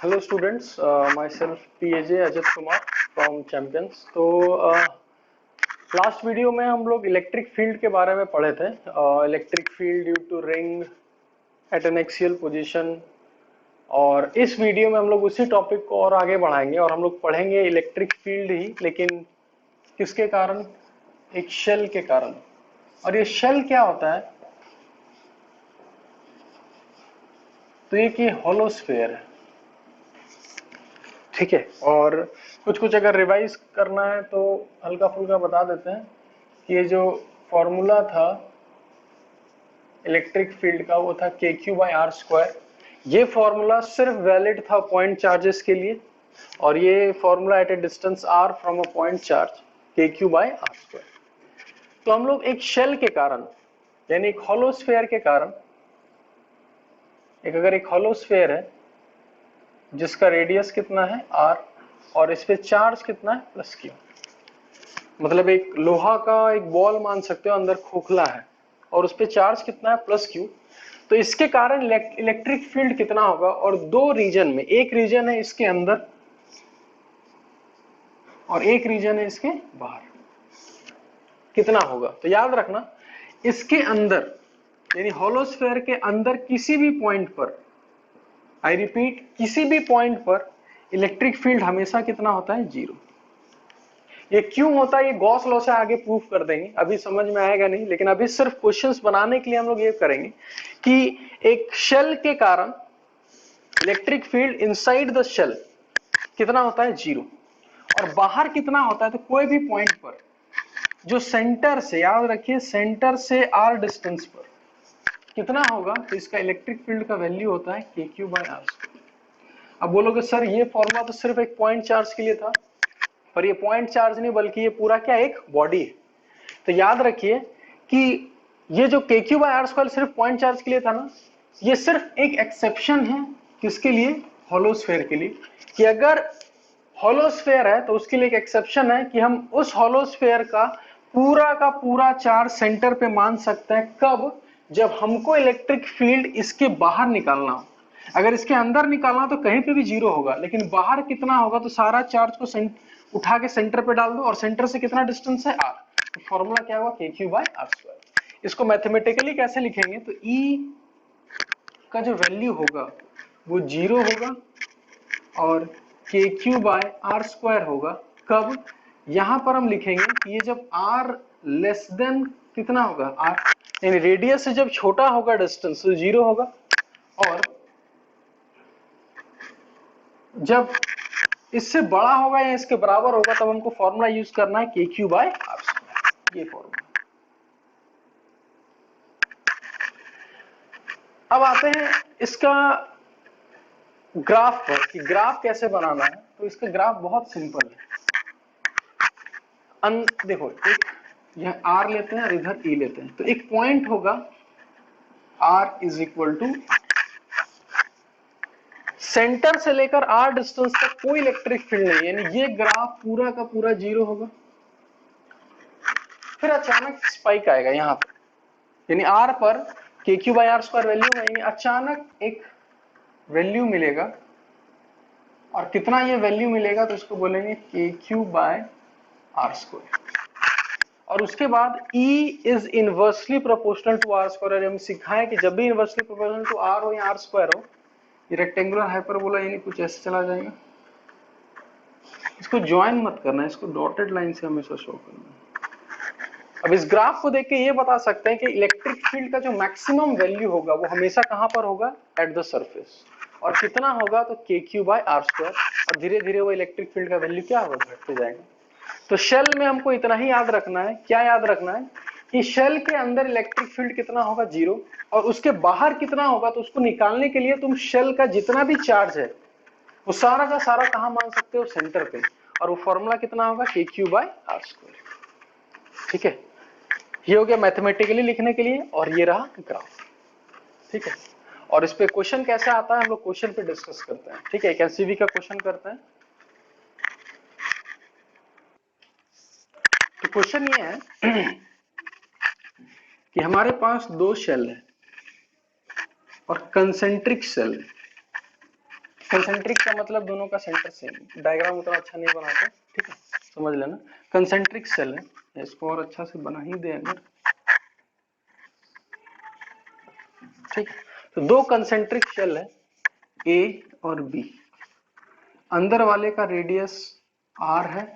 Hello students, myself PAJ Ajit Kumar from Champions। तो last video में हम लोग इलेक्ट्रिक फील्ड के बारे में पढ़े थे। Electric field due to ring at an axial position. और इस वीडियो में हम लोग उसी टॉपिक को और आगे बढ़ाएंगे और हम लोग पढ़ेंगे इलेक्ट्रिक फील्ड ही, लेकिन किसके कारण? एक शेल के कारण। और ये शेल क्या होता है? तो ये कि होलोस्फीयर है, ठीक है। और कुछ कुछ अगर रिवाइज करना है तो हल्का फुल्का बता देते हैं कि ये जो फॉर्मूला था इलेक्ट्रिक फील्ड का वो था KQ/R²। ये फॉर्मूला सिर्फ वैलिड था पॉइंट चार्जेस के लिए, और ये formula at a distance r from a point charge KQ/R²। तो हम लोग एक शेल के कारण, यानी एक होलोस्फीयर के कारण, अगर एक होलोस्फीयर है जिसका रेडियस कितना है r और इस पे चार्ज कितना है +Q, मतलब एक लोहा का एक बॉल मान सकते हो, अंदर खोखला है और उस पे चार्ज कितना है +Q। तो इसके कारण इलेक्ट्रिक फील्ड कितना होगा? और दो रीजन में, एक रीजन है इसके अंदर और एक रीजन है इसके बाहर, कितना होगा? तो याद रखना, इसके अंदर यानी होलोस्फीयर के अंदर किसी भी पॉइंट पर, आई रिपीट, किसी भी पॉइंट पर इलेक्ट्रिक फील्ड हमेशा कितना होता है? 0। ये क्यों होता है? ये गॉस लॉ से आगे प्रूफ कर देंगे, अभी समझ में आएगा नहीं, लेकिन अभी सिर्फ क्वेश्चंस बनाने के लिए हम लोग ये करेंगे कि एक शेल के कारण electric field inside the shell कितना होता है? 0। और बाहर कितना होता है? तो कोई भी पॉइंट पर जो सेंटर से, याद रखिए, सेंटर से r डिस्टेंस पर कितना होगा, तो इसका इलेक्ट्रिक फील्ड का वैल्यू होता है KQ/R²। अब बोलोगे सर ये फॉर्मूला तो सिर्फ एक पॉइंट चार्ज के लिए था, पर ये पॉइंट चार्ज नहीं बल्कि ये पूरा क्या, एक बॉडी है। तो याद रखिए कि ये जो KQ/R² सिर्फ पॉइंट चार्ज के लिए था ना, ये सिर्फ एक एक्सेप्शन है। किसके लिए? होलोस्फीयर के लिए। कि अगर होलोस्फीयर है तो उसके लिए एक एक्सेप्शन है कि हम उस होलोस्फीयर का पूरा चार्ज सेंटर पे मान सकते हैं। कब? जब हमको इलेक्ट्रिक फील्ड इसके बाहर निकालना हो। अगर इसके अंदर निकालना तो कहीं पे भी 0 होगा, लेकिन बाहर कितना होगा? तो सारा चार्ज को उठा के सेंटर पे डाल दो, और सेंटर से कितना डिस्टेंस है? r। तो फॉर्मूला क्या हुआ? KQ/R²। इसको मैथमेटिकली कैसे लिखेंगे? तो E का जो वैल्यू होगा वो 0 होगा और KQ/R² होगा। कब? यहां पर हम लिखेंगे कि ये जब r लेस देन कितना होगा? r, यानी रेडियस से जब छोटा होगा डिस्टेंस तो 0 होगा, और जब इससे बड़ा होगा या इसके बराबर होगा तब हमको फॉर्मूला यूज करना है KQ/R²। ये फॉर्मूला। अब आते हैं इसका ग्राफ पर, कि ग्राफ कैसे बनाना है। तो इसका ग्राफ बहुत सिंपल है। देखो, एक यह r लेते हैं और इधर E लेते हैं, तो एक पॉइंट होगा r is equal to, centre से लेकर r डिस्टेंस तक कोई इलेक्ट्रिक फील्ड नहीं, यानी ये ग्राफ पूरा का पूरा 0 होगा। फिर अचानक स्पाइक आएगा यहाँ पर, यानी r पर KQ/R² वैल्यू है, यानी अचानक एक वैल्यू मिलेगा। और कितना ये वैल्यू मिलेगा? तो इसको बोलेंगे KQ/R²। और उसके बाद E is inversely proportional to R²। हम सिखाएं कि जब भी इनवर्सली प्रोपोर्शनल टू R हो या R² हो, ये रेक्टेंगुलर हाइपरबोला यानी कुछ ऐसे चला जाएगा। इसको ज्वाइन मत करना, इसको डॉटेड लाइन से हमेशा शो करना। अब इस ग्राफ को देख के ये बता सकते हैं कि इलेक्ट्रिक फील्ड का जो मैक्सिमम वैल्यू होगा वो हमेशा कहां पर होगा? At the surface. और कितना होगा? तो KQ/R²। और धीरे धीरे वो इलेक्ट्रिक फील्ड का वैल्यू क्या होगा? घटते जाएगा। तो शेल में हमको इतना ही याद रखना है। क्या याद रखना है? कि शेल के अंदर इलेक्ट्रिक फील्ड कितना होगा? 0। और उसके बाहर कितना होगा? तो उसको निकालने के लिए तुम शेल का जितना भी चार्ज है वो सारा का सारा कहां मान सकते हो? सेंटर पे। और वो फॉर्मूला कितना होगा? KQ/R²। ठीक है, ये हो गया मैथमेटिकली लिखने के लिए, और ये रहा ग्राफ। ठीक है, और इस पे क्वेश्चन कैसे आता है हम लोग क्वेश्चन पे डिस्कस करते हैं। ठीक है, एक एमसीक्यू का क्वेश्चन करते हैं। तो क्वेश्चन ये है कि हमारे पास दो शेल है और कंसेंट्रिक शेल है। कंसेंट्रिक का मतलब दोनों का सेंटर सेम। डायग्राम उतना अच्छा नहीं बनाते, ठीक है, समझ लेना। कंसेंट्रिक सेल है, इसको और अच्छा से बना ही दे अगर, ठीक है। तो दो कंसेंट्रिक सेल है ए और बी, अंदर वाले का रेडियस r है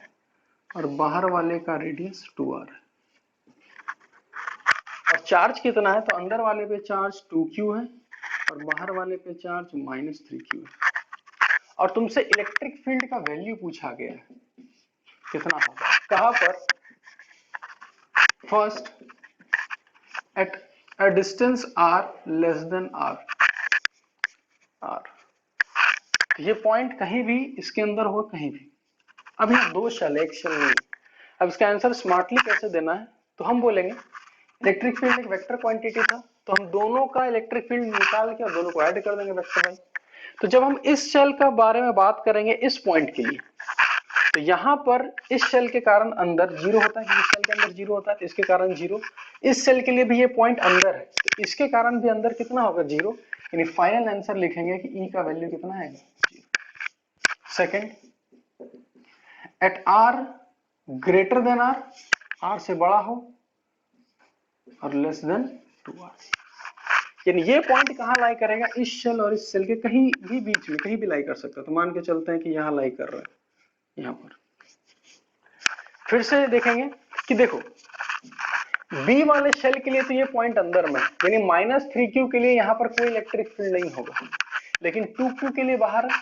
और बाहर वाले का रेडियस 2r है। और चार्ज कितना है, तो अंदर वाले पे चार्ज 2q है और बाहर वाले पे चार्ज -3q है। और तुमसे इलेक्ट्रिक फील्ड का वैल्यू पूछा गया है, कितना होगा, कहां पर, first at a distance r less than r, ये पॉइंट कहीं भी इसके अंदर हो, कहीं भी। अब ये दो शेल, एक शेल नहीं। अब इसका आंसर स्मार्टली कैसे देना है, तो हम बोलेंगे इलेक्ट्रिक फील्ड एक वेक्टर क्वांटिटी था, तो हम दोनों का इलेक्ट्रिक फील्ड निकाल के और दोनों को ऐड कर देंगे वेक्टर वाइज। तो जब हम इस शेल का बारे में बात करेंगे इस पॉइंट के लिए, तो यहाँ पर इस शेल के कारण अंदर जीरो होता है, इस शेल के अंदर जीरो होता है, तो इसके कारण जीरो। इस शेल के लिए भी ये पॉइंट अंदर है, तो इसके कारण भी अंदर कितना होगा, जीरो। यानी फाइनल आंसर लिखेंगे कि ई का वैल्यू कितना है, second at R greater than R, R से बड़ा हो और लेस देन 2r, यानी ये पॉइंट कहां लाई करेगा, इस शेल और इस शेल के कहीं भी बीच में, कहीं भी लाई कर सकता है। तो मान के चलते हैं कि यहां लाई कर रहा है, यहां पर। फिर से देखेंगे कि देखो बी वाले शेल के लिए तो ये पॉइंट अंदर में, यानी -3q के लिए यहां पर कोई इलेक्ट्रिक फील्ड नहीं होगा, लेकिन 2q के लिए बाहर है।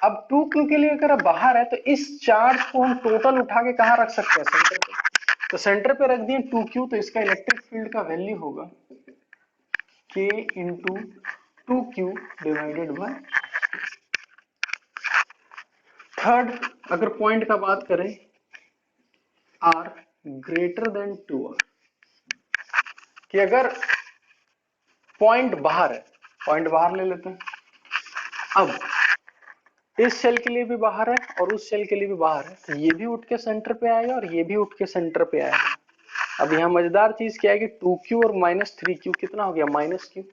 अब 2q के लिए अगर बाहर है तो इस चार्ज को हम टोटल उठा के कहां रख सकते हैं, सेंटर पे। तो सेंटर पे रख दिए 2q, तो इसका इलेक्ट्रिक फील्ड का वैल्यू होगा k into 2q divided by. Third, अगर पॉइंट का बात करें r ग्रेटर देन 2r, कि अगर पॉइंट बाहर है, पॉइंट बाहर ले लेते हैं। अब इस सेल के लिए भी बाहर है और उस सेल के लिए भी बाहर है, तो ये भी उठ के सेंटर पे आएगा और ये भी उठ के सेंटर पे आएगा। अब यहाँ मजेदार चीज क्या है कि 2q और -3q कितना हो गया, -q,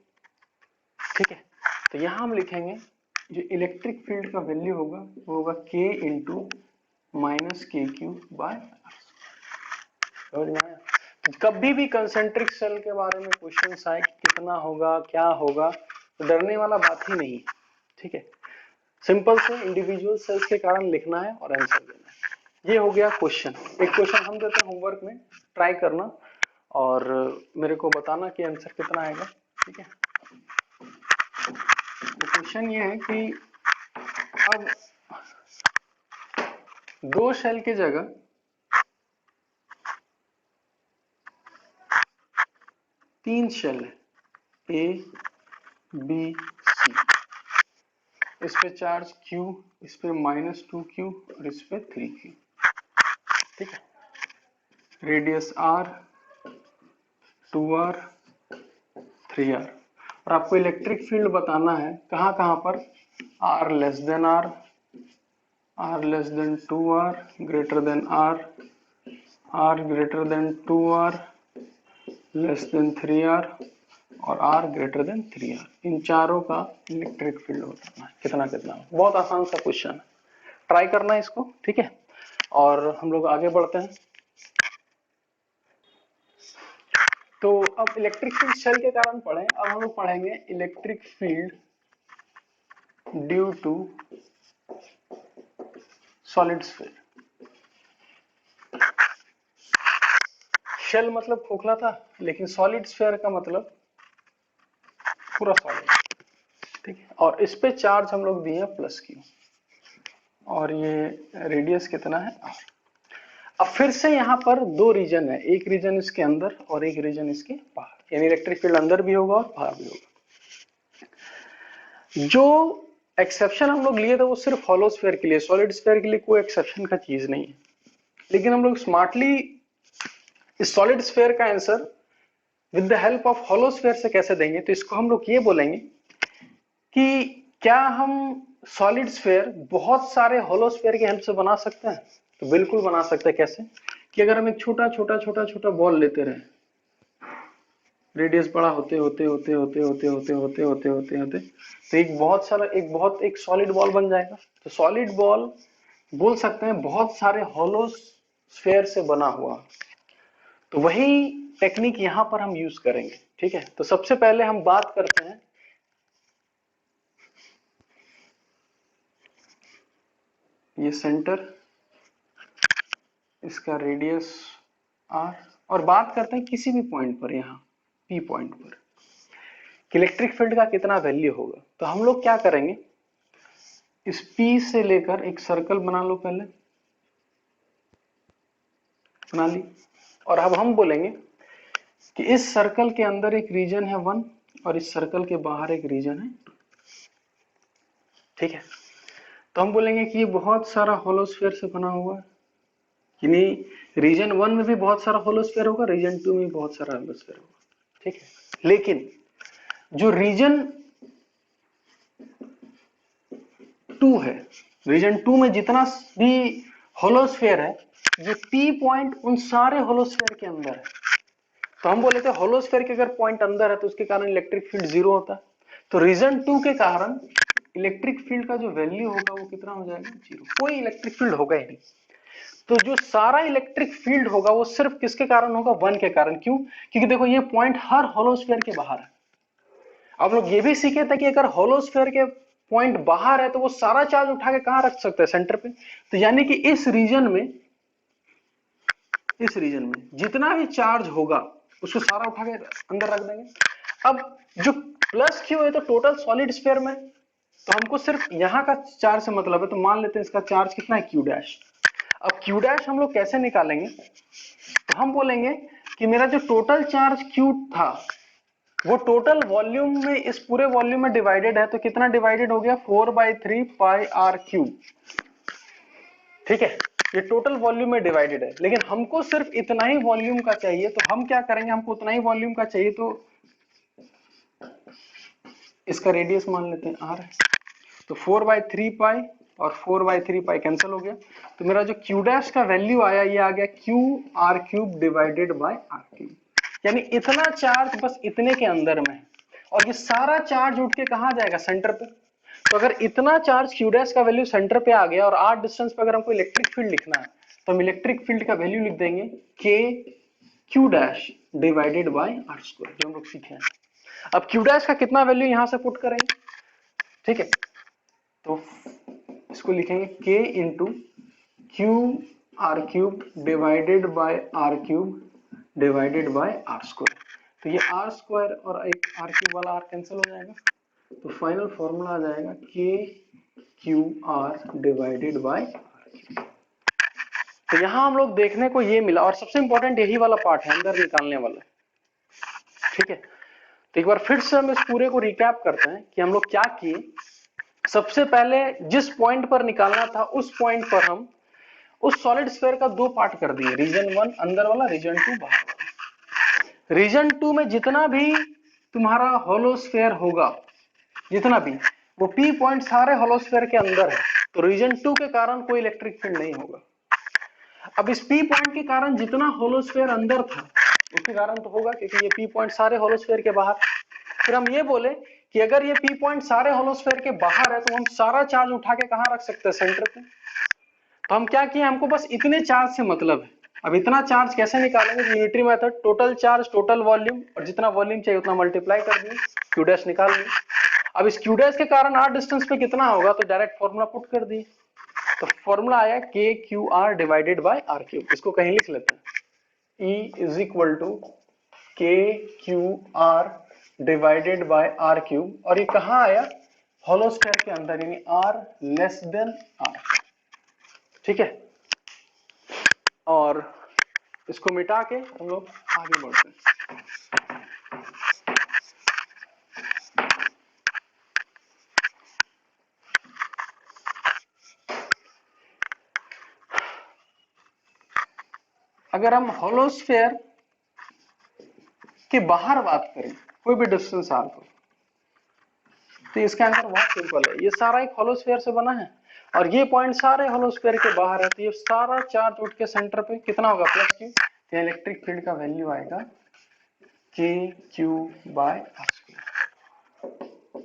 ठीक है। तो यहाँ हम लिखेंगे जो इलेक्ट्रिक फील्ड का वैल्यू होगा वो होगा k into -kq by r। समझ में आया। तो कभी भी कंसेंट्रिक सेल के बारे में क्वेश्चन आए कि कितना होगा, क्या होगा, तो डरने वाला बात ही नहीं है, ठीक है। सिंपल से इंडिविजुअल सेल्स के कारण लिखना है और आंसर देना है। ये हो गया क्वेश्चन। एक क्वेश्चन हम देते हैं होमवर्क में, ट्राई करना और मेरे को बताना कि आंसर कितना आएगा, ठीक है। तो क्वेश्चन ये है कि अब दो शेल की जगह तीन शेल है, ए बी सी, इस पे चार्ज Q, इस पे -2Q और इस पे 3Q, ठीक है। Radius R, 2R, 3R। और आपको इलेक्ट्रिक फील्ड बताना है कहाँ कहाँ पर, R less than R, R less than 2R, greater than R, R greater than 2R, less than 3R और R ग्रेटर देन 3R। इन चारों का इलेक्ट्रिक फील्ड बताना है कितना कितना। बहुत आसान सा क्वेश्चन है, ट्राई करना है इसको, ठीक है। और हम लोग आगे बढ़ते हैं। तो अब इलेक्ट्रिक फील्ड शेल के कारण पढ़े, अब हम लोग पढ़ेंगे electric field due to solid sphere. Shell मतलब खोखला था, लेकिन सॉलिड स्फीयर का मतलब पूरा सॉलिड, ठीक है। और इस पे चार्ज हम लोग दिए +q और ये रेडियस कितना है r। अब फिर से यहाँ पर दो रीजन है, एक रीजन इसके अंदर और एक रीजन इसके बाहर, यानी इलेक्ट्रिक फील्ड अंदर भी होगा और बाहर भी होगा। जो एक्सेप्शन हम लोग लिए थे वो सिर्फ हॉलो स्फीयर के लिए, सॉलिड स्फीयर के लिए कोई एक्सेप्शन का चीज नहीं है। लेकिन हम लोग स्मार्टली इस सॉलिड स्फीयर का answer with the help of hollow sphere से कैसे देंगे, तो इसको हम लोग ये बोलेंगे कि क्या हम सॉलिड स्फीयर बहुत सारे हॉलो स्फीयर की हेल्प से बना सकते हैं, तो बिल्कुल बना सकते हैं। कैसे, कि अगर हम एक छोटा छोटा छोटा छोटा बॉल लेते रहे रेडियस बड़ा होते होते होते होते होते होते होते होते होते होते तो एक सॉलिड बॉल बन जाएगा। तो सॉलिड बॉल बोल सकते हैं बहुत सारे हॉलो स्फेयर से बना हुआ। तो वही टेक्निक यहां पर हम यूज करेंगे। ठीक है, तो सबसे पहले हम बात करते हैं ये सेंटर, इसका रेडियस r, और बात करते हैं किसी भी पॉइंट पर, यहां p पॉइंट पर इलेक्ट्रिक फील्ड का कितना वैल्यू होगा। तो हम लोग क्या करेंगे, इस P से लेकर एक सर्कल बना लो, पहले बना ली, और अब हम बोलेंगे कि इस सर्कल के अंदर एक रीजन है 1 और इस सर्कल के बाहर एक रीजन है 2। ठीक है, तो हम बोलेंगे कि ये बहुत सारा होलोस्फीयर से बना हुआ है, यानी रीजन 1 में भी बहुत सारा होलोस्फीयर होगा, रीजन 2 में भी बहुत सारा होलोस्फीयर होगा। ठीक है, लेकिन जो रीजन 2 है, रीजन 2 में जितना भी होलोस्फीयर है, ये P पॉइंट उन सारे होलोस्फीयर के अंदर है। तो हम बोले थे होलोस्फीयर के अगर पॉइंट अंदर है तो उसके कारण इलेक्ट्रिक फील्ड 0 होता है। तो रीजन 2 के कारण इलेक्ट्रिक फील्ड का जो वैल्यू होगा वो कितना हो जाएगा, 0। कोई इलेक्ट्रिक फील्ड होगा ही नहीं। तो जो सारा इलेक्ट्रिक फील्ड होगा वो सिर्फ किसके कारण होगा, 1 के कारण। क्यों? क्योंकि देखो ये पॉइंट हर होलोस्फीयर के बाहर है। आप लोग ये भी सीखे थे कि अगर होलोस्फीयर के पॉइंट बाहर है तो वो सारा चार्ज उठा के कहां रख सकते हैं, सेंटर पे। तो यानी कि इस रीजन में जितना भी चार्ज होगा उसको सारा उठा के अंदर रख देंगे। अब जो प्लस क्यू है तो टोटल सॉलिड स्फीयर में, तो हमको सिर्फ यहां का चार्ज से मतलब है, तो मान लेते हैं इसका चार्ज कितना है, क्यू डैश। अब क्यू डैश हम लोग कैसे निकालेंगे, तो हम बोलेंगे कि मेरा जो टोटल चार्ज क्यू था वो टोटल वॉल्यूम में, इस पूरे वॉल्यूम में डिवाइडेड है, तो कितना डिवाइडेड हो गया, 4/3 पाई आर क्यूब। ठीक है, ये टोटल वॉल्यूम में डिवाइडेड है, लेकिन हमको सिर्फ इतना ही वॉल्यूम का चाहिए। तो हम क्या करेंगे, हमको उतना ही वॉल्यूम का चाहिए, तो इसका रेडियस मान लेते हैं r है। तो 4/3 पाई और 4/3 पाई कैंसिल हो गया। तो मेरा जो q डैश का वैल्यू आया ये आ गया q r cube divided bye r cube. यानी इतना चार्ज बस इतने के अंदर में है, और ये सारा चार्ज उठ के कहां जाएगा, सेंटर पे। तो अगर इतना चार्ज q डैश का वैल्यू सेंटर पे आ गया और r डिस्टेंस पे अगर हमको इलेक्ट्रिक फील्ड लिखना है, तो हम इलेक्ट्रिक फील्ड का वैल्यू लिख देंगे k q dash divided bye r square, जो हम लोग सीखे हैं। अब q डैश का कितना वैल्यू यहां से पुट करेंगे। ठीक है, तो इसको लिखेंगे k into Q R cube divided by R cube divided by are square. तो ये आर स्क्वायर और एक आर क्यूब वाला आर कैंसिल हो जाएगा, तो फाइनल फॉर्मूला आ जाएगा k Q R divided by R cube. तो यहां हम लोग देखने को ये मिला, और सबसे इंपॉर्टेंट यही वाला पार्ट है अंदर निकालने वाला। ठीक है, तो एक बार फिर से हम इस पूरे को रिकैप करते हैं कि हम लोग क्या किए। सबसे पहले जिस पॉइंट पर निकालना था उस पॉइंट पर हम उस सॉलिड स्फीयर का 2 पार्ट कर दिए, रीजन 1 अंदर वाला, रीजन 2 बाहर वाला। रीजन 2 में जितना भी तुम्हारा होलोस्फीयर होगा, जितना भी, वो पी पॉइंट सारे होलोस्फीयर के अंदर है, तो रीजन 2 के कारण कोई इलेक्ट्रिक फील्ड नहीं होगा। अब इस पी पॉइंट के कारण जितना होलोस्फीयर अंदर था उसके कारण तो होगा, क्योंकि ये पी पॉइंट सारे होलोस्फीयर के बाहर। फिर हम ये बोले कि अगर ये पी पॉइंट सारे होलोस्फीयर के बाहर है तो हम सारा चार्ज उठा के कहां रख सकते हैं, सेंटर पे। तो हम क्या किए, हमको बस इतने चार्ज से मतलब है। अब इतना चार्ज कैसे निकालेंगे, unitary method, total charge total volume, और जितना वॉल्यूम चाहिए उतना मल्टीप्लाई कर दिए, क्यू डैश निकाल दिए। अब इस क्यू डैश के कारण आर डिस्टेंस पे कितना होगा, तो डायरेक्ट फॉर्मूला पुट कर दिए। तो फॉर्मूला आया K Q R divided by R cube. इसको कहीं लिख लेते हैं, E is equal to K Q R divided by R cube, और ये कहां आया, होलोस्फीयर के अंदर, यानी r लेस देन r। ठीक है, और इसको मिटा के हम लोग आगे बढ़ते हैं। अगर हम होलोस्फीयर के बाहर बात करें, कोई भी डिस्टेंस आर पर, तो इसका आंसर बहुत सिंपल है। ये सारा एक होलोस्फीयर से बना है और ये पॉइंट सारे होलोस्फीयर के बाहर है, तो ये सारा चार्ज उठ के सेंटर पे कितना होगा, प्लस क्यू। तो इलेक्ट्रिक फील्ड का वैल्यू आएगा K Q by are square,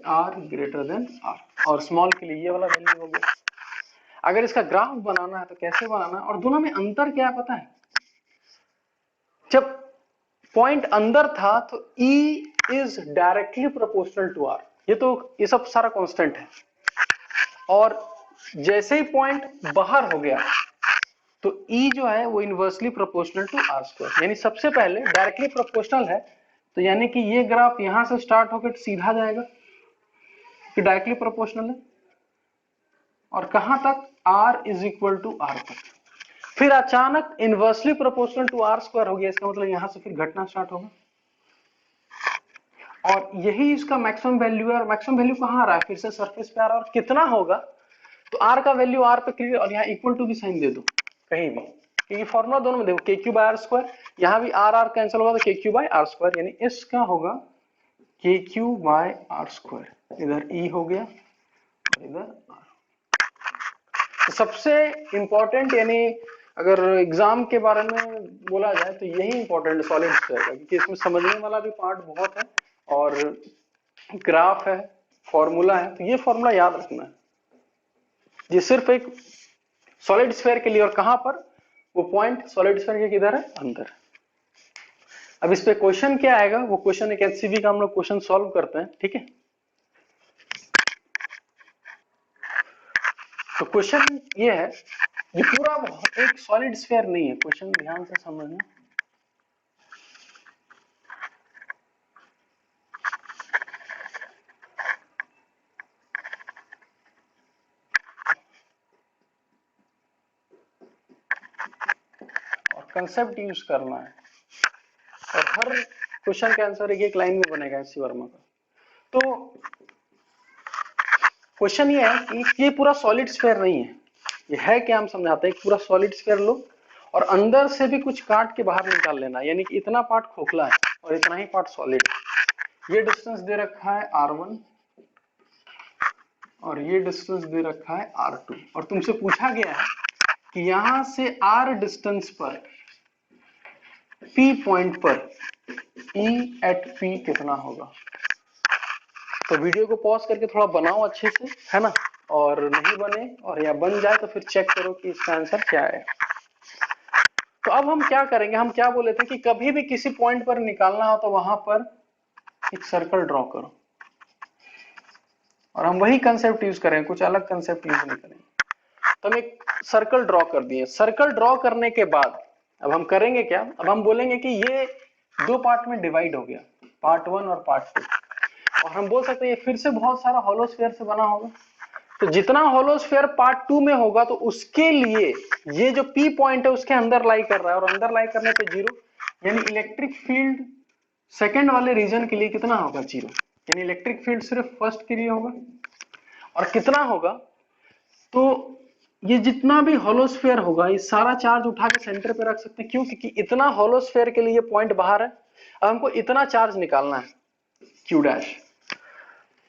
R greater than R, और स्मॉल के लिए ये वाला वैल्यू हो गया। अगर इसका ग्राफ बनाना है तो कैसे बनाना है, और दोनों में अंतर क्या है पता है, जब पॉइंट अंदर था तो E is directly proportional to R, ये सब सारा कांस्टेंट है, और जैसे ही पॉइंट बाहर हो गया तो E जो है वो inversely proportional to R square, यानी सबसे पहले डायरेक्टली प्रोपोर्शनल है, तो यानी कि ये ग्राफ यहां से स्टार्ट होकर सीधा जाएगा कि डायरेक्टली प्रोपोर्शनल है, और कहां तक, R is equal to R तक। फिर अचानक inversely proportional to R square हो गया, इसका मतलब यहां से फिर घटना स्टार्ट होगा, और यही इसका मैक्सिमम वैल्यू है, और मैक्सिमम वैल्यू कहां आ रहा है, फिर से सरफेस पे आ रहा है, और कितना होगा, तो R का वैल्यू R पे क्लियर, और यहाँ इक्वल टू भी साइन दे दो कहीं भी, क्योंकि फॉर्मूला दोनों में देखो के क्यू बाय आर स्क्वायर, यहाँ भी आर आर कैंसिल होगा तो के क्यू बाय आर स्क्वायर, यानी इसका होगा के क्यू बाय आर स्क्वायर, इधर E हो गया और इधर R। तो सबसे इंपॉर्टेंट, यानी अगर एग्जाम के बारे में बोला जाए तो यही इंपॉर्टेंट सॉलिड स्फीयर का, क्योंकि इसमें समझने वाला भी पार्ट बहुत है, और ग्राफ है, फॉर्मूला है, तो ये फॉर्मूला याद रखना है, ये सिर्फ एक सॉलिड स्फीयर के लिए, और कहां पर, वो पॉइंट सॉलिड स्फीयर के किधर है, अंदर। अब इस पे क्वेश्चन क्या आएगा, वो क्वेश्चन एक एचसीवी का हम लोग क्वेश्चन सॉल्व करते हैं, ठीक है। तो क्वेश्चन ये है, ये पूरा एक सॉलिड स्फीयर नहीं है, क्वेश्चन ध्यान से समझना। और कंसेप्ट यूज करना है, और हर क्वेश्चन का आंसर एक एक लाइन में बनेगा एससी वर्मा का। तो क्वेश्चन ये है कि ये पूरा सॉलिड स्फीयर नहीं है, ये है क्या, हम समझाते हैं। पूरा सॉलिड स्फीयर लो और अंदर से भी कुछ काट के बाहर निकाल लेना, यानी कि इतना पार्ट खोखला है और इतना ही पार्ट सॉलिड है। ये डिस्टेंस दे रखा है R1 और ये डिस्टेंस दे रखा है R2, और तुमसे पूछा गया है कि यहां से R डिस्टेंस पर P पॉइंट पर E एट P कितना होगा। तो वीडियो को पॉज करके थोड़ा बनाओ अच्छे से, है ना, और नहीं बने और या बन जाए तो फिर चेक करो कि इसका आंसर क्या है। तो अब हम क्या करेंगे, हम क्या बोले थे कि कभी भी किसी पॉइंट पर निकालना हो तो वहां पर एक सर्कल ड्रॉ करो, और हम वही कंसेप्ट यूज करेंगे, कुछ अलग कंसेप्ट यूज नहीं करेंगे। तो हम एक सर्कल ड्रॉ कर दिए। सर्कल ड्रॉ करने के बाद अब हम करेंगे क्या, अब हम बोलेंगे कि ये दो पार्ट में डिवाइड हो गया, पार्ट 1 और पार्ट 2, और हम बोल सकते हैं ये फिर से बहुत सारा हॉलो स्फीयर से बना होगा। तो जितना हॉलो स्फीयर पार्ट 2 में होगा तो उसके लिए ये जो P पॉइंट है उसके अंदर लाई कर रहा है, और अंदर लाई करने पे 0, यानी इलेक्ट्रिक फील्ड सेकंड वाले रीजन के लिए कितना होगा, 0, यानी इलेक्ट्रिक फील्ड सिर्फ फर्स्ट के लिए होगा। और कितना होगा, तो ये जितना भी हॉलो स्फीयर होगा ये सारा चार्ज उठा के सेंटर पे रख सकते हैं, क्यों, क्योंकि इतना हॉलो स्फीयर के लिए पॉइंट बाहर है। अब हमको इतना चार्ज निकालना है Q डैश।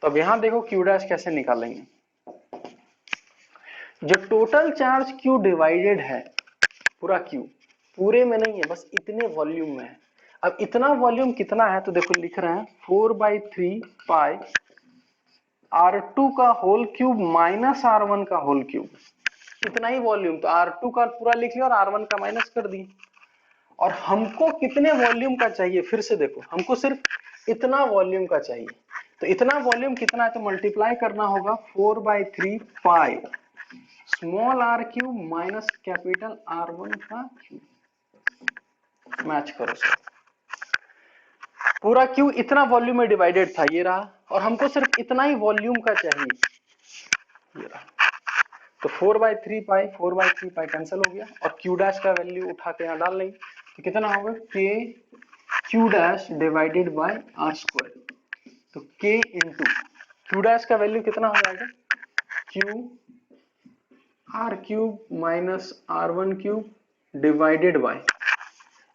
तो अब यहां देखो Q डैश कैसे निकालेंगे। जो टोटल चार्ज Q डिवाइडेड है, पूरा Q पूरे में नहीं है, बस इतने वॉल्यूम में है। अब इतना वॉल्यूम कितना है, तो देखो लिख रहे हैं 4/3 पाई R2 का होल क्यूब माइनस R1 का होल क्यूब, इतना ही वॉल्यूम। तो R2 का पूरा लिख लिया और R1 का माइनस कर दिए। और हमको कितने वॉल्यूम का चाहिए, फिर से देखो, हमको सिर्फ इतना वॉल्यूम का चाहिए। तो इतना वॉल्यूम कितना है, तो मल्टीप्लाई करना होगा 4/3 pi small r cube minus capital R1 का क्यूब। मैच करो सर, पूरा क्यू इतना वॉल्यूम में डिवाइडेड था, ये रहा, और हमको सिर्फ इतना ही वॉल्यूम का चाहिए, ये रहा। तो 4/3 पाई कैंसिल हो गया, और क्यू डैश का वैल्यू उठा के यहाँ डाल लेंगे, तो कितना होगा, के Q dash divided by are square. तो के इंटू क्यू डैश का वैल्यू कितना हो जाएगा, Q R cube minus R1 cube divided by,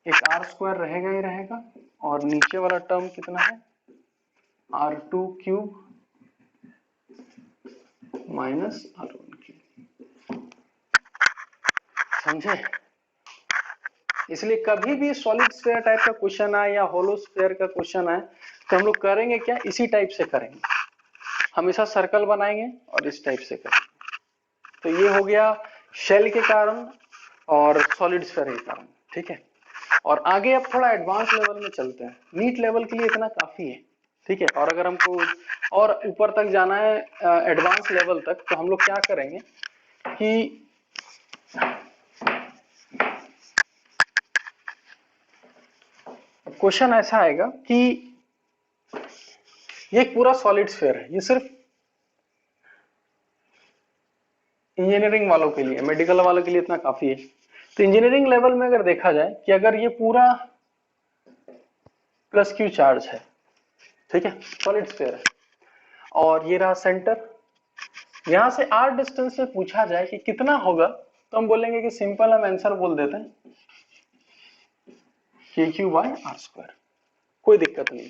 एक आर स्क्वायर रहेगा ही रहेगा, और नीचे वाला टर्म कितना है, R2 cube minus R1 cube. समझे। इसलिए कभी भी सॉलिड स्फीयर टाइप का क्वेश्चन आए या होलो स्फीयर का क्वेश्चन आए तो हम लोग करेंगे क्या, इसी टाइप से करेंगे, हमेशा सर्कल बनाएंगे और इस टाइप से करेंगे। तो ये हो गया शेल के कारण और सॉलिड स्फीयर के कारण, ठीक है। और आगे अब थोड़ा एडवांस लेवल में चलते हैं, नीट लेवल के लिए इतना काफी है, ठीक है। और अगर हमको और ऊपर तक जाना है एडवांस लेवल तक, तो हम लोग क्या करेंगे कि क्वेश्चन ऐसा आएगा कि ये एक पूरा सॉलिड स्फीयर है, ये सिर्फ इंजीनियरिंग वालों के लिए, मेडिकल वालों के लिए इतना काफी है। तो इंजीनियरिंग लेवल में अगर देखा जाए कि अगर ये पूरा प्लस क्यू चार्ज है, ठीक है, सॉलिड स्फीयर है, और ये रहा सेंटर, यहां से आर डिस्टेंस में पूछा जाए कि कितना होगा, तो हम बोलेंगे कि सिंपल हम आंसर बोल देते हैं के क्यू बाय आर स्क्वायर, कोई दिक्कत नहीं,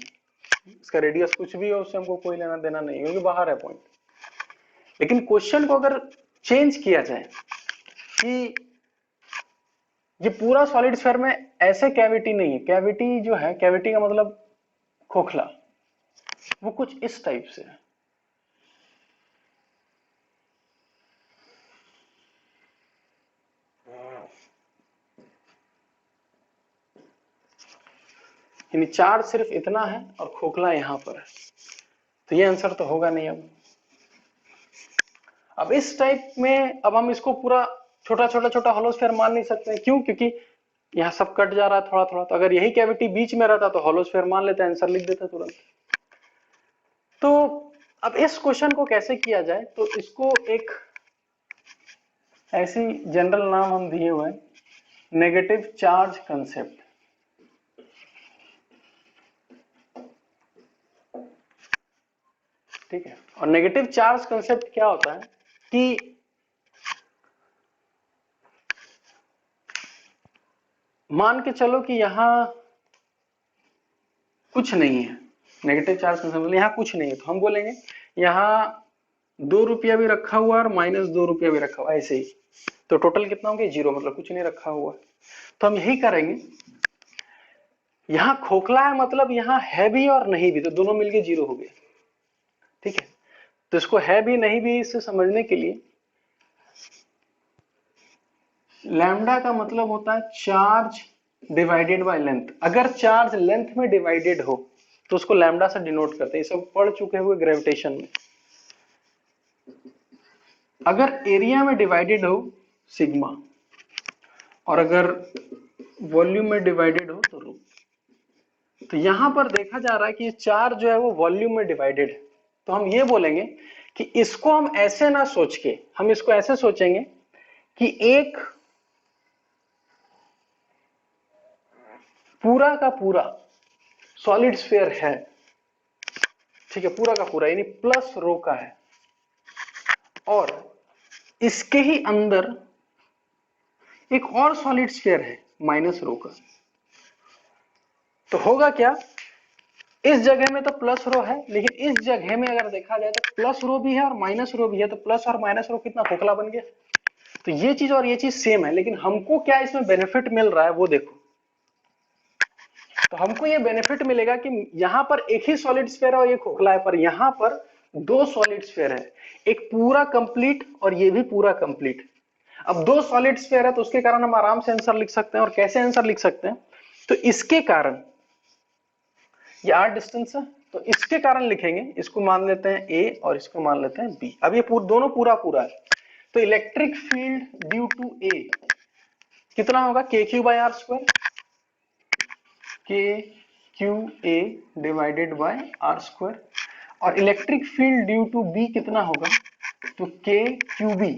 इसका रेडियस कुछ भी हो उससे हमको कोई लेना देना नहीं, क्योंकि बाहर है पॉइंट। लेकिन क्वेश्चन को अगर चेंज किया जाए कि ये पूरा सॉलिड स्फीयर में ऐसे कैविटी नहीं है, कैविटी जो है, कैविटी का मतलब खोखला, वो कुछ इस टाइप से है, यानी चार्ज सिर्फ इतना है और खोखला यहां पर है, तो ये आंसर तो होगा नहीं। अब इस टाइप में अब हम इसको पूरा छोटा छोटा छोटा होलो स्फीयर मान नहीं सकते, क्यों, क्योंकि यहाँ सब कट जा रहा है थोड़ा थोड़ा, तो अगर यही कैविटी बीच में रहता तो होलो स्फीयर मान लेते, आंसर लिख देते तुरंत। तो अब इस क्वेश्चन को कैसे किया जाए, तो इसको एक ऐसी जनरल नाम हम दिए हुए हैं, नेगेटिव चार्ज कंसेप्ट। ठीक है, और नेगेटिव चार्ज कंसेप्ट क्या होता है कि मान के चलो कि यहां कुछ नहीं है, नेगेटिव चार्ज कंसेप्ट यहां कुछ नहीं है, तो हम बोलेंगे यहां 2 रुपया भी रखा हुआ और -2 रुपया भी रखा हुआ, ऐसे ही, तो टोटल कितना हो गया 0, मतलब कुछ नहीं रखा हुआ। तो हम यही करेंगे, यहां खोखला है मतलब यहां है भी और नहीं भी, तो दोनों मिलके 0 हो गए, ठीक है। तो इसको है भी नहीं भी इससे समझने के लिए, लैम्डा का मतलब होता है चार्ज डिवाइडेड बाय लेंथ। अगर चार्ज लेंथ में डिवाइडेड हो तो उसको लैम्डा से डिनोट करते हैं, ये सब पढ़ चुके हुए ग्रेविटेशन में। अगर एरिया में डिवाइडेड हो सिग्मा, और अगर वॉल्यूम में डिवाइडेड हो तो रो। तो यहां पर देखा जा रहा है कि चार्ज जो है वो वॉल्यूम में डिवाइडेड है, तो हम ये बोलेंगे कि इसको हम ऐसे ना सोच के, हम इसको ऐसे सोचेंगे कि एक पूरा का पूरा सॉलिड स्फीयर है, ठीक है, पूरा का पूरा यानी प्लस रो का है, और इसके ही अंदर एक और सॉलिड स्फीयर है माइनस रो का। तो होगा क्या, इस जगह में तो प्लस रो है, लेकिन इस जगह में अगर देखा जाए तो प्लस रो भी है और माइनस रो भी है, तो प्लस और माइनस रो कितना खोखला बन गया। तो ये चीज और ये चीज सेम है, लेकिन हमको क्या इसमें बेनिफिट मिल रहा है वो देखो। तो हमको ये बेनिफिट मिलेगा कि यहां पर एक ही सॉलिड स्फीयर है और ये खोखला है, पर यहां पर 2 सॉलिड स्फीयर है, एक पूरा कंप्लीट और ये भी पूरा कंप्लीट। अब 2 सॉलिड स्फीयर है तो उसके कारण हम आराम से आंसर लिख सकते हैं, और कैसे आंसर लिख सकते हैं, तो इसके कारण ये r डिस्टेंस है, तो इसके कारण लिखेंगे, इसको मान लेते हैं a और इसको मान लेते हैं b। अब ये दोनों पूरा पूरा है, तो electric field due to a कितना होगा, के Q by are square, k q a divided by are square, और electric field due to b कितना होगा, तो के क्यू बी।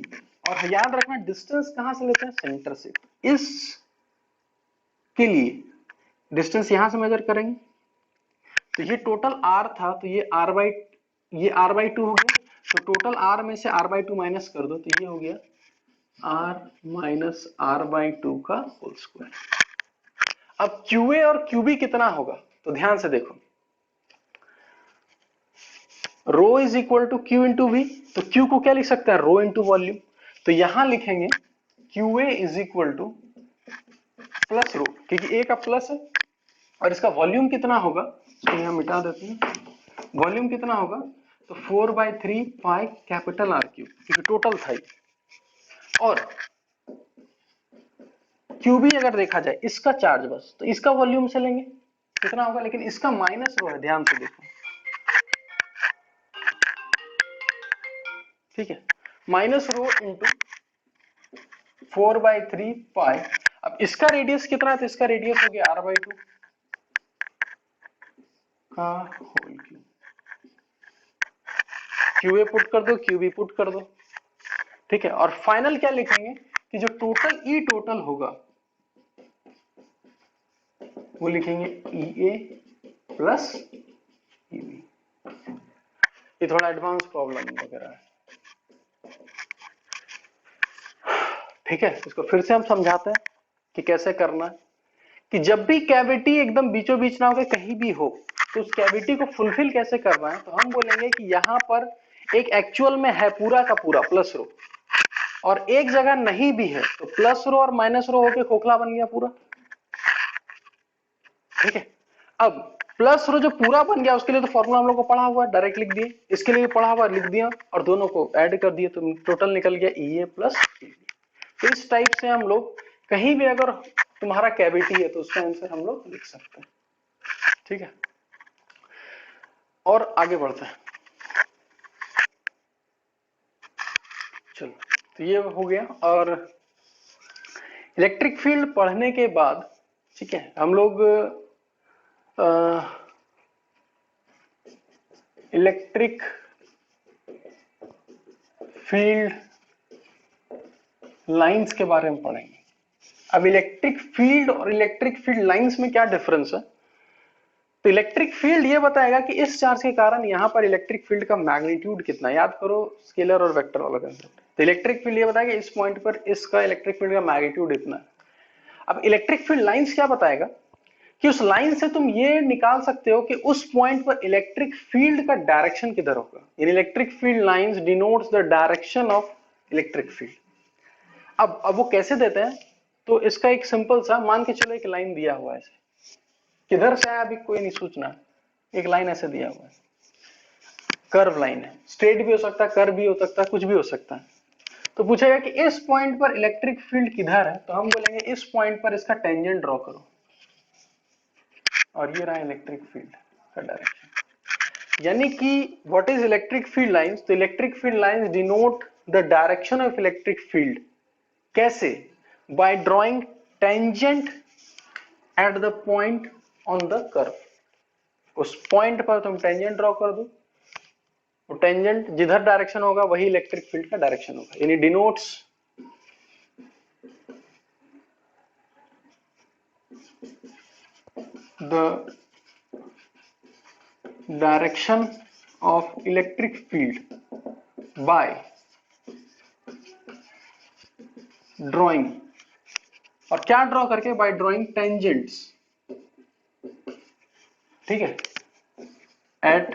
और याद रखना डिस्टेंस कहां से लेते हैं, सेंटर से। इस के लिए डिस्टेंस यहां से मेजर करेंगे, तो ये टोटल r था, तो ये r बाई 2 हो गया, तो टोटल r में से r बाई 2 माइनस कर दो, तो ये हो गया r माइनस r बाई 2 का होल स्क्वायर। अब QA और QB कितना होगा, तो ध्यान से देखो, rho is equal to Q into V, तो Q को क्या लिख सकते हैं, रो इंटू वॉल्यूम, तो यहां लिखेंगे QA is equal two plus रो, क्योंकि ए का प्लस है और इसका वॉल्यूम कितना होगा, इसको यहाँ मिटा देते हैं, वॉल्यूम कितना होगा, तो 4/3 पाई कैपिटल आर क्यूब, क्योंकि टोटल था ये। और क्यूबी अगर देखा जाए इसका चार्ज बस, तो इसका वॉल्यूम से लेंगे कितना होगा, लेकिन इसका माइनस रो है, ध्यान से देखो, ठीक है, माइनस रो इंटू 4/3 पाई। अब इसका रेडियस कितना है, तो इसका रेडियस हो गया r/2 का होल क्यूब, क्यूए पुट कर दो, क्यूबी पुट कर दो, ठीक है। और फाइनल क्या लिखेंगे कि जो टोटल ई टोटल होगा वो लिखेंगे ई ए प्लस ई बी। ये थोड़ा एडवांस प्रॉब्लम वगैरह है, ठीक है। इसको फिर से हम समझाते हैं कि कैसे करना है, कि जब भी कैविटी एकदम बीचों बीच ना हो, कहीं भी हो, तो उस कैविटी को फुलफिल कैसे करना है, तो हम बोलेंगे कि यहां पर एक एक्चुअल में है पूरा का पूरा प्लस रो, और एक जगह नहीं भी है, तो प्लस रो और माइनस रो होके खोखला बन गया पूरा, ठीक है। अब प्लस रो जो पूरा बन गया उसके लिए तो फॉर्मूला हम लोग को पढ़ा हुआ है, डायरेक्ट लिख दिए, इसके लिए पढ़ा हुआ लिख दिया और दोनों को ऐड कर दिए, तो टोटल निकल गया ई ए प्लस ई बी। तो इस टाइप से हम लोग कहीं भी अगर तुम्हारा कैविटी है तो उसका आंसर हम लोग लिख सकते हैं, ठीक है। और आगे बढ़ते हैं, चलो, तो ये हो गया। और इलेक्ट्रिक फील्ड पढ़ने के बाद, ठीक है, हम लोग इलेक्ट्रिक फील्ड लाइंस के बारे में पढ़ेंगे। अब इलेक्ट्रिक फील्ड और इलेक्ट्रिक फील्ड लाइंस में क्या डिफरेंस है, तो इलेक्ट्रिक फील्ड ये बताएगा कि इस चार्ज के कारण यहां पर इलेक्ट्रिक फील्ड का मैग्नीट्यूड कितना, याद करो स्केलर और वेक्टर वाला कंसेप्ट। तो इलेक्ट्रिक फील्ड ये बताएगा इस पॉइंट पर इसका इलेक्ट्रिक फील्ड का मैग्नीट्यूड इतना है। अब इलेक्ट्रिक फील्ड लाइंस क्या बताएगा कि उस लाइन से तुम ये निकाल सकते हो कि उस पॉइंट पर इलेक्ट्रिक फील्ड का डायरेक्शन किधर होगा, यानी electric field lines denotes the direction of electric field. अब वो कैसे देते हैं, तो इसका एक सिंपल सा, मान के चलो एक लाइन दिया हुआ है, किधर से आया अभी कोई नहीं सोचना, एक लाइन ऐसे दिया हुआ है, कर्व लाइन है, स्ट्रेट भी हो सकता है, कर्व भी हो सकता है, कुछ भी हो सकता है। तो पूछेगा कि इस पॉइंट पर इलेक्ट्रिक फील्ड किधर है, तो हम बोलेंगे इस पॉइंट पर इसका टेंजेंट ड्रॉ करो, और ये रहा इलेक्ट्रिक फील्ड का डायरेक्शन। यानी कि what is electric field lines, तो electric field lines denote the direction of electric field, कैसे, by drawing tangent at the point on the curve. उस पॉइंट पर तुम टेंजेंट ड्रॉ कर दो, तो टेंजेंट जिधर डायरेक्शन होगा वही इलेक्ट्रिक फील्ड का डायरेक्शन होगा, यानी denotes the direction of electric field bye drawing, और क्या ड्रॉ करके, बाय ड्रॉइंग टेंजेंट्स, ठीक है, eight